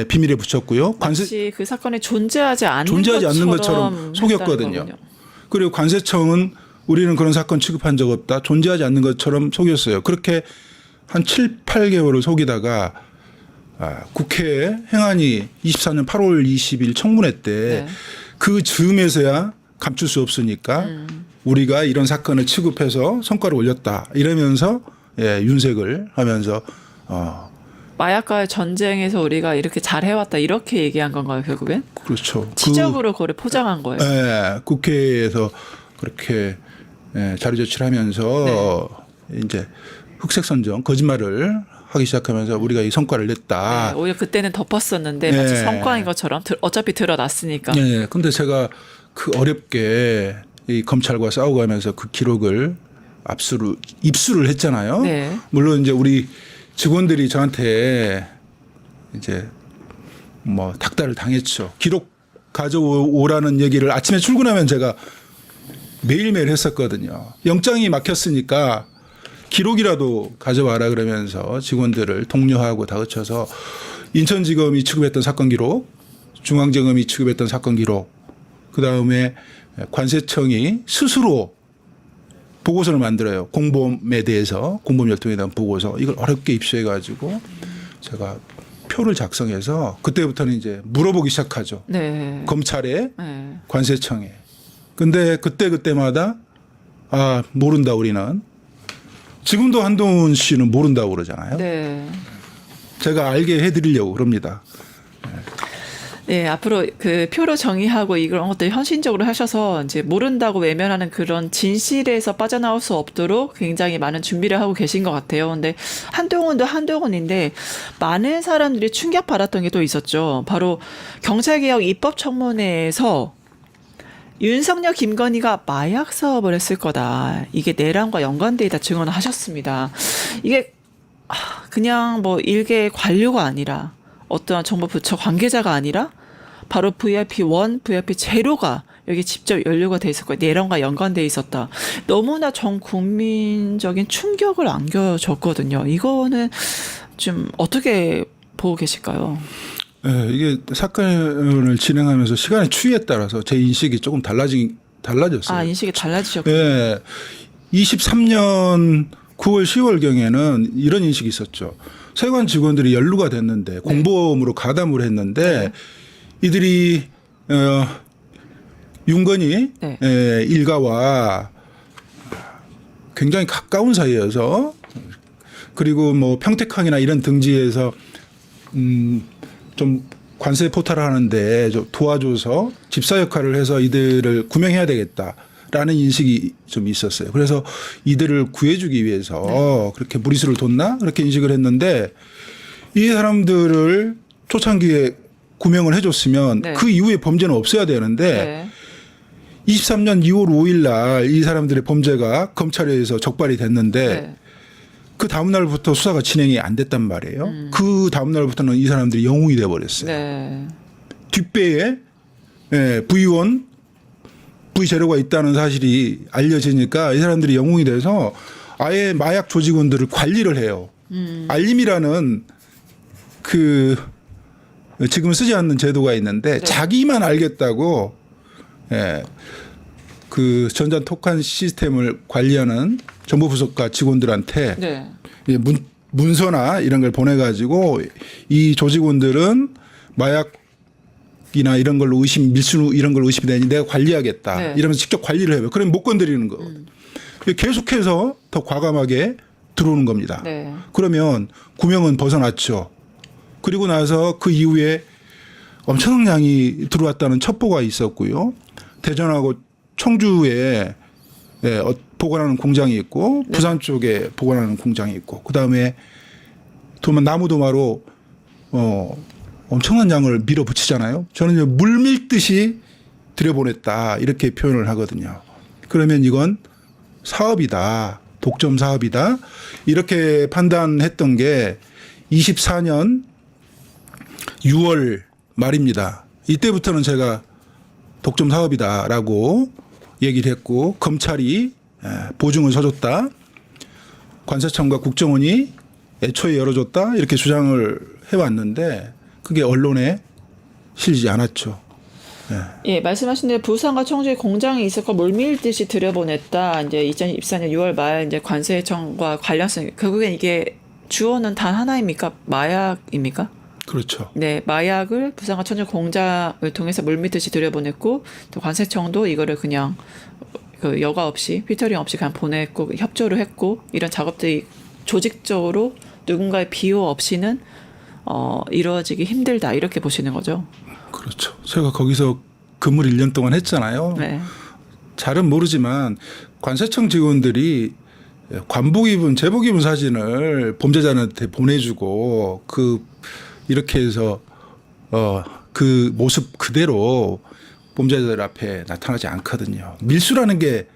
S8: 비밀에 붙였고요.
S3: 마치 그 사건이 존재하지 않는
S8: 것처럼 속였거든요. 그리고 관세청은 우리는 그런 사건 취급한 적 없다. 존재하지 않는 것처럼 속였어요. 그렇게 한 7, 8개월을 속이다가 국회에 행안위 24년 8월 20일 청문회 때 그 즈음에서야 감출 수 없으니까 우리가 이런 사건을 취급해서 성과를 올렸다. 이러면서 윤색을 하면서
S3: 마약과의 전쟁에서 우리가 이렇게 잘 해왔다 이렇게 얘기한 건가요, 결국엔?
S8: 그렇죠.
S3: 치적으로 그걸 포장한 거예요.
S8: 네, 국회에서 그렇게 자료 제출하면서 이제 흑색 선정 거짓말을 하기 시작하면서 우리가 이 성과를 냈다.
S3: 네, 오히려 그때는 덮었었는데 마치 성과인 것처럼 어차피 드러났으니까.
S8: 네, 근데 제가 그 어렵게 이 검찰과 싸우고하면서 그 기록을 입수를 했잖아요.
S3: 네.
S8: 물론 이제 우리 직원들이 저한테 이제 뭐 닥달을 당했죠. 기록 가져오라는 얘기를 아침에 출근하면 제가 매일매일 했었거든요. 영장이 막혔으니까 기록이라도 가져와라 그러면서 직원들을 독려하고 다그쳐서 인천지검이 취급했던 사건 기록, 중앙지검이 취급했던 사건 기록, 그다음에 관세청이 스스로 보고서를 만들어요. 공범에 대해서 공범 혈통에 대한 보고서. 이걸 어렵게 입수해 가지고 제가 표를 작성해서 그때부터는 이제 물어보기 시작하죠.
S3: 네.
S8: 검찰에
S3: 네.
S8: 관세청에. 근데 그때마다 모른다 우리는. 지금도 한동훈 씨는 모른다고 그러잖아요.
S3: 네.
S8: 제가 알게 해드리려고 그럽니다.
S3: 네, 앞으로 그 표로 정의하고 이런 것들 현실적으로 하셔서 이제 모른다고 외면하는 그런 진실에서 빠져나올 수 없도록 굉장히 많은 준비를 하고 계신 것 같아요. 근데 한동훈도 한동훈인데 많은 사람들이 충격받았던 게 또 있었죠. 바로 경찰개혁 입법청문회에서 윤석열, 김건희가 마약 사업을 했을 거다. 이게 내란과 연관돼 있다 증언을 하셨습니다. 이게 그냥 뭐 일개 관료가 아니라 어떠한 정부 부처 관계자가 아니라 바로 VIP1, VIP0가 여기 직접 연루가 돼 있을 거예요. 내란과 연관돼 있었다. 너무나 전 국민적인 충격을 안겨줬거든요. 이거는 좀 어떻게 보고 계실까요?
S8: 네, 이게 사건을 진행하면서 시간의 추이에 따라서 제 인식이 조금 달라졌어요.
S3: 인식이 달라지셨군요.
S8: 네, 23년 9월 10월경에는 이런 인식이 있었죠. 세관 직원들이 연루가 됐는데 공범으로 가담을 했는데 이들이 윤건희 일가와 굉장히 가까운 사이여서 그리고 뭐 평택항이나 이런 등지에서 좀 관세 포탈을 하는데 좀 도와줘서 집사 역할을 해서 이들을 구명해야 되겠다라는 인식이 좀 있었어요. 그래서 이들을 구해주기 위해서 그렇게 무리수를 뒀나 그렇게 인식을 했는데 이 사람들을 초창기에 구명을 해줬으면 그 이후에 범죄는 없어야 되는데 23년 2월 5일 날 이 사람들의 범죄가 검찰에 의해서 적발이 됐는데 그 다음 날부터 수사가 진행이 안 됐단 말이에요. 그 다음 날부터는 이 사람들이 영웅이 돼 버렸어요. 뒷배에 V1, V0가 있다는 사실이 알려지니까 이 사람들이 영웅이 돼서 아예 마약 조직원들을 관리를 해요. 알림이라는 그 지금 쓰지 않는 제도가 있는데 자기만 알겠다고 그 전자 톡한 시스템을 관리하는 정보부서과 직원들한테 문서나 이런 걸 보내가지고 이 조직원들은 마약이나 이런 걸로 밀수 이런 걸로 의심이 되니 내가 관리하겠다 이러면서 직접 관리를 해요. 그러면 못 건드리는 거. 계속해서 더 과감하게 들어오는 겁니다. 그러면 구명은 벗어났죠. 그리고 나서 그 이후에 엄청난 양이 들어왔다는 첩보가 있었고요. 대전하고 청주에 보관하는 공장이 있고 부산 쪽에 보관하는 공장이 있고 그다음에 나무도마로 엄청난 양을 밀어붙이잖아요. 저는 물 밀듯이 들여보냈다 이렇게 표현을 하거든요. 그러면 이건 사업이다. 독점 사업이다. 이렇게 판단했던 게 24년 6월 말입니다. 이때부터는 제가 독점 사업이다라고 얘기를 했고 검찰이 보증을 서줬다. 관세청과 국정원이 애초에 열어줬다. 이렇게 주장을 해왔는데 그게 언론에 실리지 않았죠.
S3: 예, 말씀하신 대로 부산과 청주에 공장이 있었고 물밀듯이 들여보냈다. 이제 2024년 6월 말 이제 관세청과 관련성 결국엔 이게 주어는 단 하나입니까? 마약입니까?
S8: 그렇죠.
S3: 네, 마약을 부산과 청주 공장을 통해서 물밀듯이 들여보냈고 또 관세청도 이거를 그냥 그 여과 없이 필터링 없이 그냥 보냈고 협조를 했고 이런 작업들이 조직적으로 누군가의 비호 없이는 이루어지기 힘들다 이렇게 보시는 거죠.
S8: 그렇죠. 제가 거기서 근무를 1년 동안 했잖아요. 잘은 모르지만 관세청 직원들이 관복 입은 제복 입은 사진을 범죄자한테 보내주고 이렇게 해서 그 모습 그대로 범죄자들 앞에 나타나지 않거든요. 밀수라는 게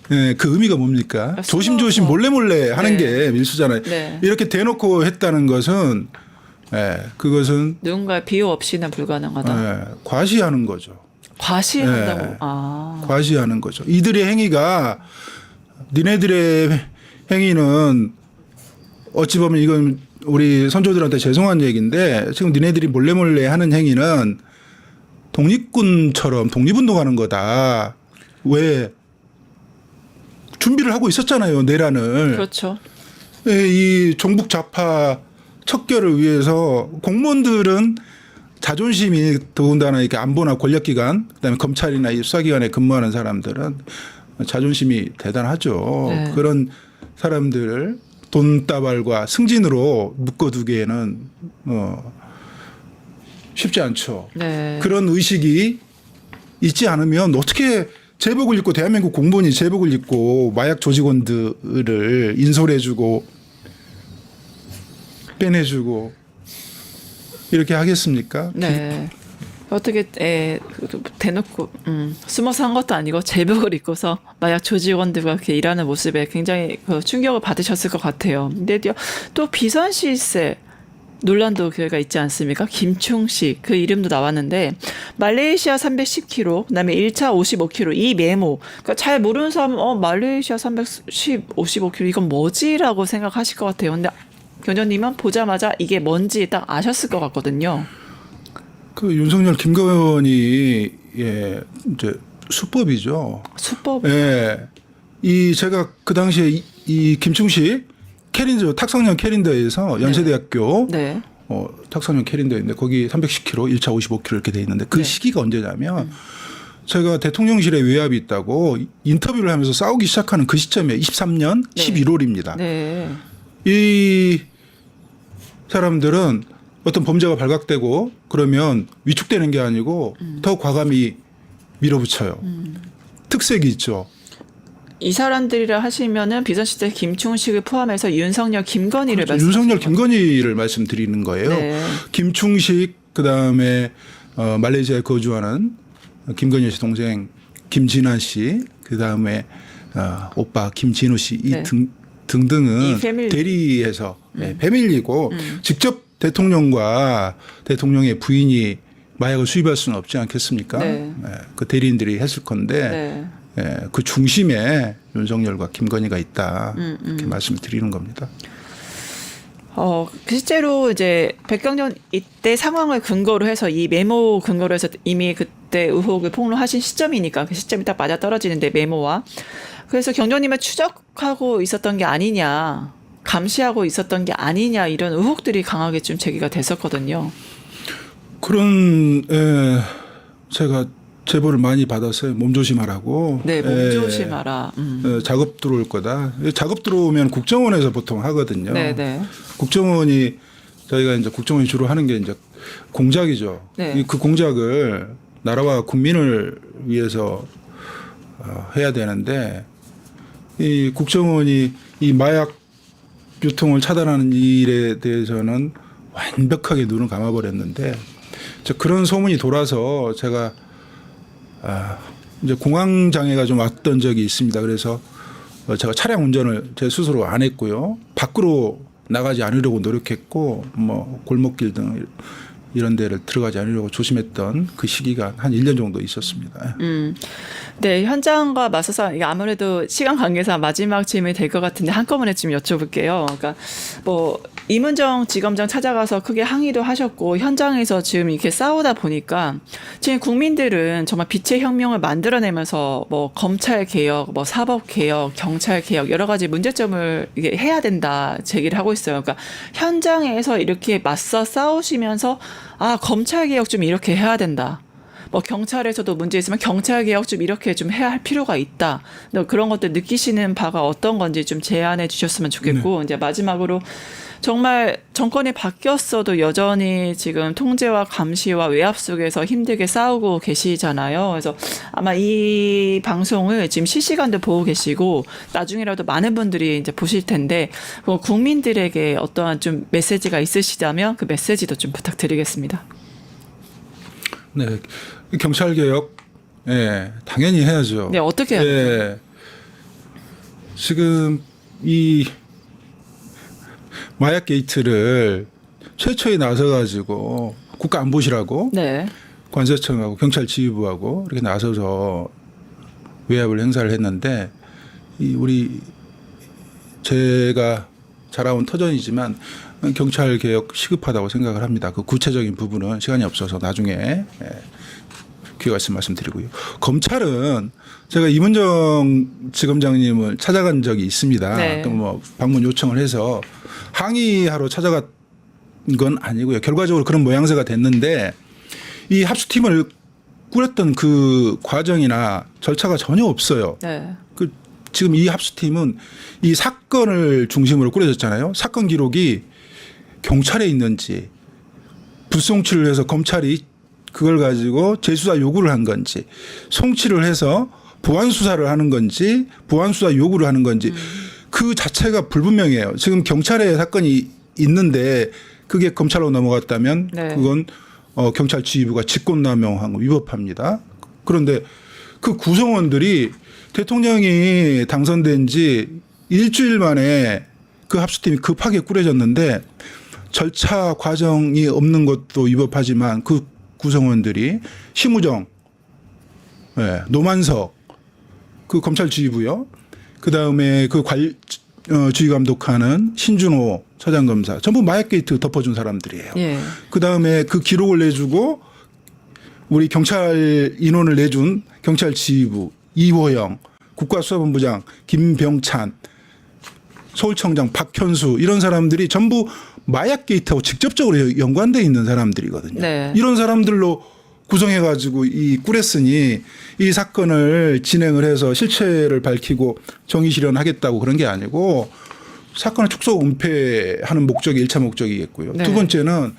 S8: 그 의미가 뭡니까? 조심조심 몰래몰래 하는 게 밀수잖아요. 이렇게 대놓고 했다는 것은 그것은
S3: 누군가의 비호 없이는 불가능하다.
S8: 과시하는 거죠.
S3: 과시한다고.
S8: 과시하는 거죠. 이들의 행위가 니네들의 행위는 어찌 보면 이건 우리 선조들한테 죄송한 얘기인데 지금 니네들이 몰래몰래 하는 행위는 독립군처럼 독립운동하는 거다. 왜 준비를 하고 있었잖아요. 내란을.
S3: 그렇죠.
S8: 이 종북 좌파 척결을 위해서 공무원들은 자존심이 더군다나 이렇게 안보나 권력기관 그다음에 검찰이나 이 수사기관에 근무하는 사람들은 자존심이 대단하죠.
S3: 네.
S8: 그런 사람들을 돈다발과 승진으로 묶어두기에는 쉽지 않죠.
S3: 네.
S8: 그런 의식이 있지 않으면 어떻게 제복을 입고 대한민국 공무원이 제복을 입고 마약 조직원들을 인솔해주고 빼내주고 이렇게 하겠습니까?
S3: 네. 어떻게 대놓고 숨어서 한 것도 아니고 제복을 입고서 마약 조직원들과 이렇게 일하는 모습에 굉장히 충격을 받으셨을 것 같아요. 근데 또 비선실세 논란도 그가 있지 않습니까? 김충식 그 이름도 나왔는데 말레이시아 310kg 그다음에 1차 55kg 이 메모 그러니까 잘 모르는 사람은 말레이시아 55kg 이건 뭐지라고 생각하실 것 같아요. 근데 교수님은 보자마자 이게 뭔지 딱 아셨을 것 같거든요.
S8: 그 윤석열 김건희 이제 수법이죠.
S3: 수법.
S8: 예. 이 제가 그 당시에 이 김충식 캐린저 탁성령 캐린더에서 연세대학교
S3: 네.
S8: 탁성령 캐린더인데 거기 310kg, 1차 55kg 이렇게 돼 있는데 그
S3: 네.
S8: 시기가 언제냐면 제가 대통령실에 외압이 있다고 인터뷰를 하면서 싸우기 시작하는 그 시점에 23년
S3: 네.
S8: 11월입니다.
S3: 네.
S8: 이 사람들은 어떤 범죄가 발각되고 그러면 위축되는 게 아니고 더 과감히 밀어붙여요. 특색이 있죠.
S3: 이 사람들이라 하시면은 비선실세 김충식을 포함해서 윤석열 김건희를
S8: 그렇죠. 윤석열 김건희를 말씀드리는 거예요.
S3: 네.
S8: 김충식 그다음에 말레이시아에 거주하는 김건희 씨 동생 김진아 씨 그다음에 오빠 김진우 씨 이
S3: 네.
S8: 등등은
S3: 이 패밀리.
S8: 대리해서 패밀리고 직접 대통령과 대통령의 부인이 마약을 수입할 수는 없지 않겠습니까?
S3: 네.
S8: 그 대리인들이 했을 건데
S3: 네.
S8: 그 중심에 윤석열과 김건희가 있다 이렇게 말씀드리는 겁니다.
S3: 실제로 이제 백경련 이때 상황을 근거로 해서 이 메모 근거로 해서 이미 그때 의혹을 폭로하신 시점이니까 그 시점이 딱 맞아 떨어지는데 메모와 그래서 경련님을 추적하고 있었던 게 아니냐 감시하고 있었던 게 아니냐 이런 의혹들이 강하게 좀 제기가 됐었거든요.
S8: 그런 제가 제보를 많이 받았어요. 몸조심하라고.
S3: 네, 몸조심하라.
S8: 작업 들어올 거다. 작업 들어오면 국정원에서 보통 하거든요.
S3: 네, 네.
S8: 국정원이 저희가 이제 국정원이 주로 하는 게 이제 공작이죠.
S3: 네.
S8: 그 공작을 나라와 국민을 위해서 해야 되는데 이 국정원이 이 마약 유통을 차단하는 일에 대해서는 완벽하게 눈을 감아버렸는데 그런 소문이 돌아서 제가 이제 공황 장애가 좀 왔던 적이 있습니다. 그래서 제가 차량 운전을 제 스스로 안 했고요. 밖으로 나가지 않으려고 노력했고 뭐 골목길 등 이런 데를 들어가지 않으려고 조심했던 그 시기가 한 1년 정도 있었습니다.
S3: 네, 현장과 맞서서 이게 아무래도 시간 관계상 마지막 질문이 될 것 같은데 한꺼번에 지금 여쭤볼게요. 그러니까 뭐 이문정 지검장 찾아가서 크게 항의도 하셨고 현장에서 지금 이렇게 싸우다 보니까 지금 국민들은 정말 빛의 혁명을 만들어내면서 뭐 검찰 개혁, 뭐 사법 개혁, 경찰 개혁 여러 가지 문제점을 이게 해야 된다 제기를 하고 있어요. 그러니까 현장에서 이렇게 맞서 싸우시면서 검찰 개혁 좀 이렇게 해야 된다. 뭐 경찰에서도 문제 있으면 경찰 개혁 좀 이렇게 좀 해야 할 필요가 있다. 그런 것들 느끼시는 바가 어떤 건지 좀 제안해 주셨으면 좋겠고 이제 마지막으로 정말 정권이 바뀌었어도 여전히 지금 통제와 감시와 외압 속에서 힘들게 싸우고 계시잖아요. 그래서 아마 이 방송을 지금 실시간도 보고 계시고 나중에라도 많은 분들이 이제 보실 텐데 국민들에게 어떠한 좀 메시지가 있으시다면 그 메시지도 좀 부탁드리겠습니다.
S8: 네, 경찰 개혁, 당연히 해야죠.
S3: 네, 어떻게 해야 돼요?
S8: 지금 이 마약 게이트를 최초에 나서가지고 국가안보실하고
S3: 네.
S8: 관세청하고 경찰 지휘부하고 이렇게 나서서 외압을 행사를 했는데 우리 제가 자라온 터전이지만 경찰 개혁 시급하다고 생각을 합니다. 그 구체적인 부분은 시간이 없어서 나중에 기회가 있으면 말씀드리고요. 검찰은 제가 이문정 지검장님을 찾아간 적이 있습니다.
S3: 네.
S8: 또 뭐 방문 요청을 해서 항의하러 찾아갔던 건 아니고요. 결과적으로 그런 모양새가 됐는데 이 합수팀을 꾸렸던 그 과정이나 절차가 전혀 없어요.
S3: 네.
S8: 그 지금 이 합수팀은 이 사건을 중심으로 꾸려졌잖아요. 사건 기록이 경찰에 있는지 불송치를 해서 검찰이 그걸 가지고 재수사 요구를 한 건지 송치를 해서 보완 수사를 하는 건지 보완 수사 요구를 하는 건지 그 자체가 불분명해요. 지금 경찰에 사건이 있는데 그게 검찰로 넘어갔다면
S3: 네.
S8: 그건 경찰 지휘부가 직권남용한 거 위법합니다. 그런데 그 구성원들이 대통령이 당선된 지 일주일 만에 그 합수팀이 급하게 꾸려졌는데 절차 과정이 없는 것도 위법하지만 그 구성원들이 심우정, 노만석, 그 검찰 지휘부요. 그 다음에 그 주의 감독하는 신준호 차장검사 전부 마약 게이트 덮어준 사람들이에요.
S3: 예.
S8: 그 다음에 그 기록을 내주고 우리 경찰 인원을 내준 경찰 지휘부 이호영, 국가수사본부장 김병찬, 서울청장 박현수 이런 사람들이 전부 마약 게이트하고 직접적으로 연관돼 있는 사람들이거든요.
S3: 네.
S8: 이런 사람들로 구성해가지고 꾸렸으니 이 사건을 진행을 해서 실체를 밝히고 정의 실현하겠다고 그런 게 아니고 사건을 축소 은폐하는 목적이 1차 목적이겠고요.
S3: 네.
S8: 두 번째는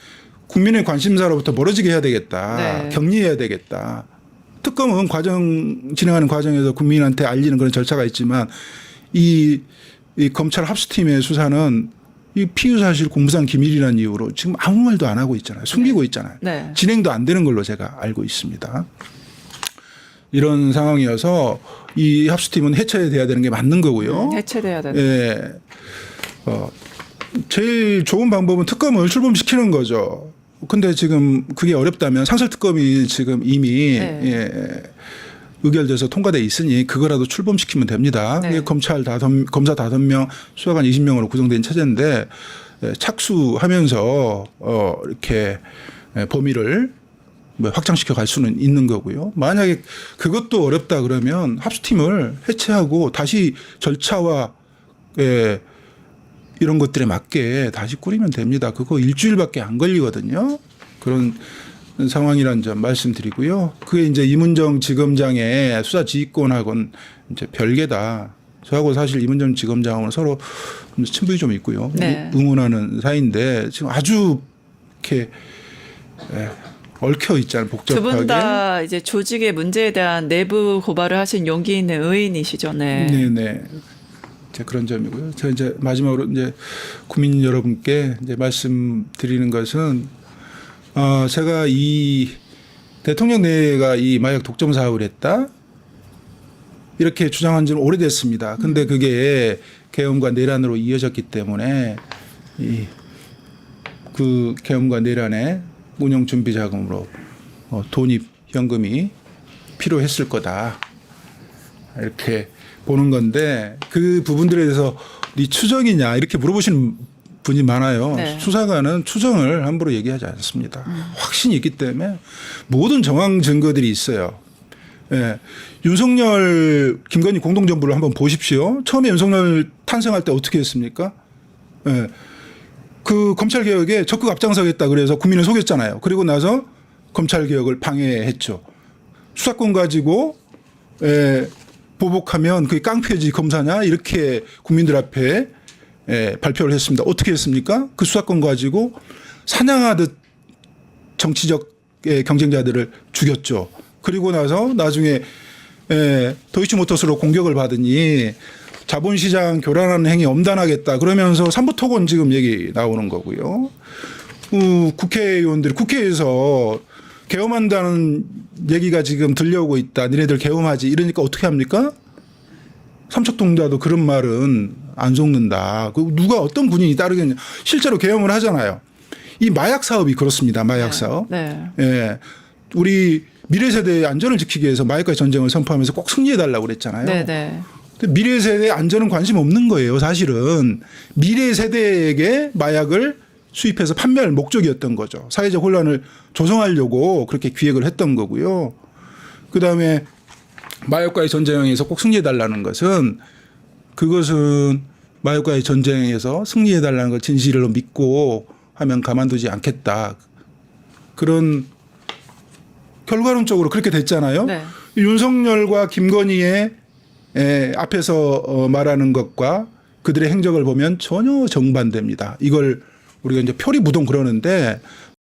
S8: 국민의 관심사로부터 멀어지게 해야 되겠다.
S3: 네.
S8: 격리해야 되겠다. 특검은 진행하는 과정에서 국민한테 알리는 그런 절차가 있지만 이 검찰 합수팀의 수사는 이 피의 사실 공무상 기밀이라는 이유로 지금 아무 말도 안 하고 있잖아요. 숨기고 있잖아요.
S3: 네.
S8: 진행도 안 되는 걸로 제가 알고 있습니다. 이런 상황이어서 이 합수팀은 해체돼야 되는 게 맞는 거고요.
S3: 해체돼야 된다.
S8: 예. 제일 좋은 방법은 특검을 출범시키는 거죠. 근데 지금 그게 어렵다면 상설특검이 지금 이미
S3: 네.
S8: 의결돼서 통과돼 있으니 그거라도 출범시키면 됩니다.
S3: 네.
S8: 그게 검사 5명, 수사관 20명으로 구성된 체제인데 착수하면서 이렇게 범위를 확장시켜 갈 수는 있는 거고요. 만약에 그것도 어렵다 그러면 합수팀을 해체하고 다시 절차와 이런 것들에 맞게 다시 꾸리면 됩니다. 그거 일주일밖에 안 걸리거든요. 그런 상황이라는 점 말씀드리고요. 그게 이제 이문정 지검장의 수사 지휘권하고는 이제 별개다. 저하고 사실 이문정 지검장하고는 서로 친분이 좀 있고요.
S3: 네.
S8: 응원하는 사이인데 지금 아주 이렇게 얽혀 있잖아요.
S3: 두 분
S8: 복잡하게.
S3: 다 이제 조직의 문제에 대한 내부 고발을 하신 용기 있는 의인이시죠, 네.
S8: 네네. 이제 그런 점이고요. 제가 이제 마지막으로 이제 국민 여러분께 이제 말씀드리는 것은 제가 이 대통령 내가 이 마약 독점 사업을 했다 이렇게 주장한 지는 오래됐습니다. 근데 그게 계엄과 내란으로 이어졌기 때문에 그 계엄과 내란의 운영 준비 자금으로 돈이 현금이 필요했을 거다 이렇게 보는 건데 그 부분들에 대해서 네 추정이냐 이렇게 물어보시는 분이 많아요.
S3: 네.
S8: 수사관은 추정을 함부로 얘기하지 않습니다. 확신이 있기 때문에 모든 정황 증거들이 있어요. 예. 윤석열, 김건희 공동정부를 한번 보십시오. 처음에 윤석열 탄생할 때 어떻게 했습니까? 예. 그 검찰개혁에 적극 앞장서겠다 그래서 국민을 속였잖아요. 그리고 나서 검찰개혁을 방해했죠. 수사권 가지고 보복하면 그게 깡패지 검사냐 이렇게 국민들 앞에 발표를 했습니다. 어떻게 했습니까? 그 수사권 가지고 사냥하듯 정치적 경쟁자들을 죽였죠. 그리고 나서 나중에 도이치모터스로 공격을 받으니 자본시장 교란하는 행위 엄단하겠다 그러면서 삼부토건 지금 얘기 나오는 거고요. 국회의원들이 국회에서 계엄한다는 얘기가 지금 들려오고 있다. 니네들 계엄하지. 이러니까 어떻게 합니까? 삼척동자도 그런 말은 안 속는다. 누가 어떤 군인이 따르겠냐. 실제로 계엄을 하잖아요. 이 마약 사업이 그렇습니다. 마약 사업.
S3: 네.
S8: 예. 우리 미래 세대의 안전을 지키기 위해서 마약과의 전쟁을 선포하면서 꼭 승리해달라고 그랬잖아요.
S3: 네, 네.
S8: 근데 미래 세대의 안전은 관심 없는 거예요. 사실은 미래 세대에게 마약을 수입해서 판매할 목적이었던 거죠. 사회적 혼란을 조성하려고 그렇게 기획을 했던 거고요. 그다음에 마약과의 전쟁에서 꼭 승리해달라는 것은 그것은 마약과의 전쟁에서 승리해달라는 걸 진실로 믿고 하면 가만두지 않겠다. 그런 결과론적으로 그렇게 됐잖아요.
S3: 네.
S8: 윤석열과 김건희의 앞에서 말하는 것과 그들의 행적을 보면 전혀 정반대입니다. 이걸 우리가 이제 표리부동 그러는데